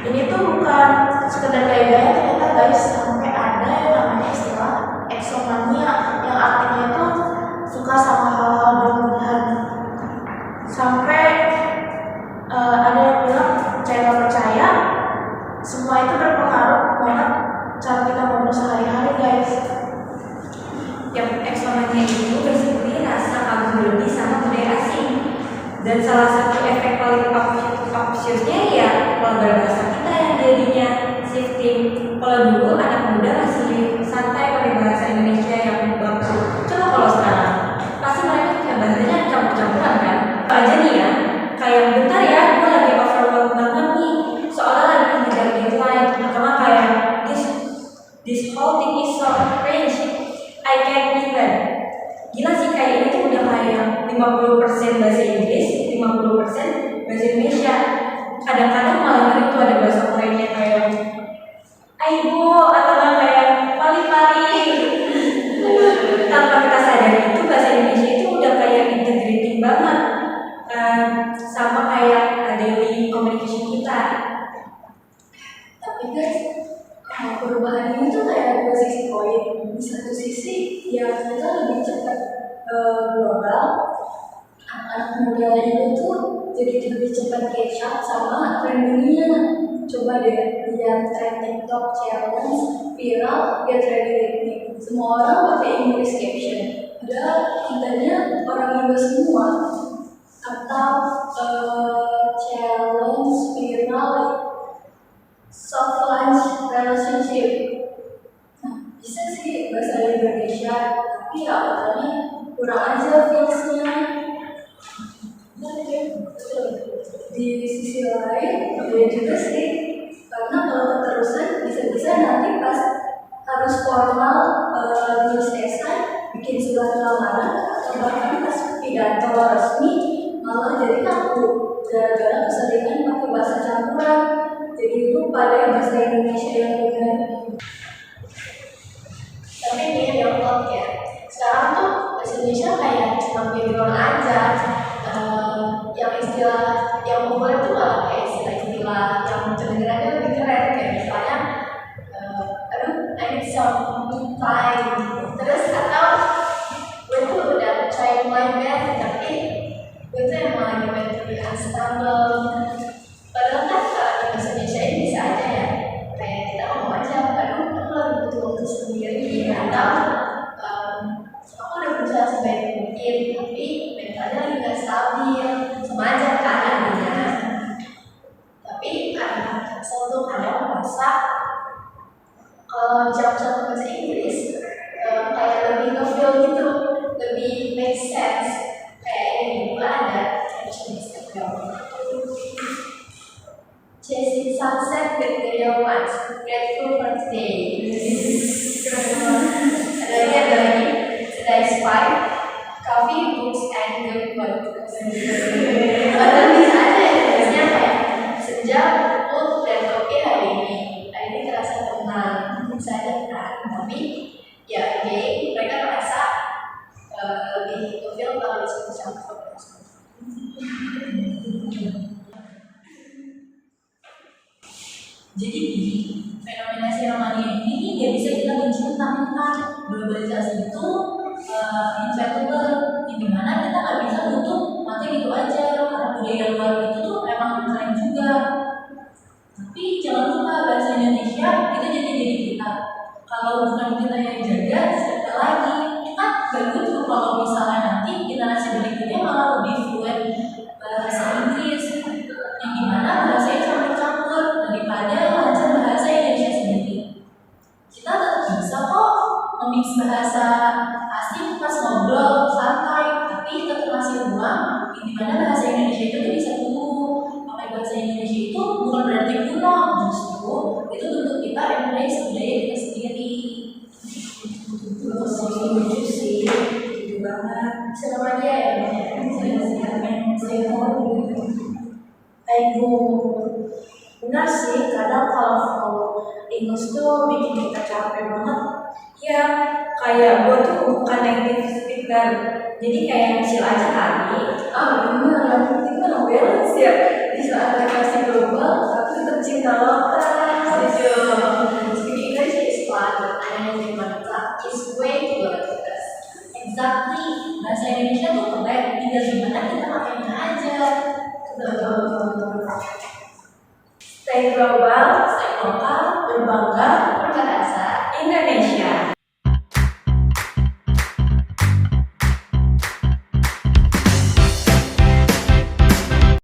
Ini tuh bukan sekedar gaya-gaya, ternyata guys, sampai ada yang namanya istilah exomania, yang artinya itu suka sama hal-hal berlebihan. Sampai ada yang bilang percaya nggak percaya, semua itu berpengaruh banget cara kita ngobrol sehari-hari guys. Yang exomania itu basically rasa kagum berlebih sama budaya asing. Dan salah satu efek paling obviousnya ya pelajaran bahasa kita yang jadinya shifting. Kalau dulu anak muda masih santai pakai bahasa Indonesia yang baku. Coba kalau sekarang, pasti mereka kayak bahasanya campur-campuran kan? Apa aja nih ya, kayak bentar ya, gue lagi overwhelmed banget nih, soalnya lagi ngejar deadline, atau kayak this whole thing is so cringe, I can't even. Gila sih, kayak ini tuh udah kayak 50% bahasa Inggris, 50% bahasa Indonesia. Kadang-kadang malah itu ada bahasa Koreanya kayak aibo atau kayak pali-pali. Tanpa kita sadari itu bahasa Indonesia itu udah kayak integrating banget sama kayak daily communication kita. Tapi guys, perubahan ini tuh kayak dua sisi koin. Di satu sisi ya kita lebih cepat global, anak muda itu tuh jadi lebih cepat catch up sama tren dunia. Coba deh lihat tren TikTok challenge viral, get ready with me. Semua orang pakai English caption. Padahal kitanya orang Indo semua. Atau challenge viral soft launch relationship. Nah, bisa sih bahasa Indonesia, tapi ya katanya kurang aja feelsnya. Di sisi lain, ada juga sih, karena kalau keterusan bisa-bisa nanti pas harus formal nulis esai, bikin surat lamaran, atau bahkan pas pidato resmi malah jadi kaku gara-gara keseringan pakai bahasa campuran. Jadi lupa deh bahasa Indonesia yang benar. Tapi ini yang top ya, sekarang tuh bahasa Indonesia kayak cuma background aja. Yang istilah yang populer tuh malah kayak istilah-istilah yang kedengarannya lebih keren, kayak misalnya I need some me time, terus atau gue tuh udah try my best tapi gue tuh emang lagi mentally unstable. Padahal kan di bahasa Indonesia ini bisa aja ya, kayak kita ngomong aja, aduh aku lagi butuh waktu sendiri, atau aku udah berusaha sebaik mungkin tapi mentalnya lagi gak stabil, sama aja kan artinya. Tapi karena saya tuh kadang merasa kalau jawab sama bahasa Inggris kayak lebih ngefeel gitu, lebih make sense. Kayak ini pula ada caption Instagram, chasing sunset with the real ones, grateful for today. Ada lagi today spy, coffee, books, and good podcast. Padahal bisa aja ya tulisnya kayak senja, book, dan kopi hari ini terasa tenang, bisa aja kan. Tapi ya mereka merasa lebih feel kalau disebut-sebut. Jadi gini, fenomena Sheromania ini nggak bisa kita benci mentah-mentah. Globalisasi itu inevitable, di mana kita nggak bisa nutup mata gitu aja karena budaya luar itu tuh emang keren juga. Tapi jangan lupa bahasa Indonesia itu jadi diri kita. Kalau bukan kita yang jaga, siapa lagi? Kan gak lucu kalau misalnya nanti generasi berikutnya malah lebih fluent bahasa Inggris, yang dimana bahasanya campur-campur daripada belajar bahasa Indonesia sendiri. Kita tetap bisa kok memix bahasa asing pas ngobrol santai, tapi tetap masih ruang di mana bahasa Indonesia itu tuh bisa tumbuh. Pakai bahasa Indonesia itu bukan berarti kuno, justru itu bentuk kita embrace budaya kita sendiri. Setuju sih, setuju banget. Senang aja ya. Ego benar sih, kadang kalau English tuh bikin kita capek banget. Ya, kayak gue tuh bukan native speaker, jadi kayak chill aja kali. Bener, yang penting kan balance ya. Di saat adaptasi global, tapi tetap cinta lokal. Speaking English is fun, and Jakarta is way to learn us. Exactly, bahasa Indonesia tuh keren, tinggal gimana kita makainya aja. Stay global, Stay lokal, berbangga, berbahasa Indonesia.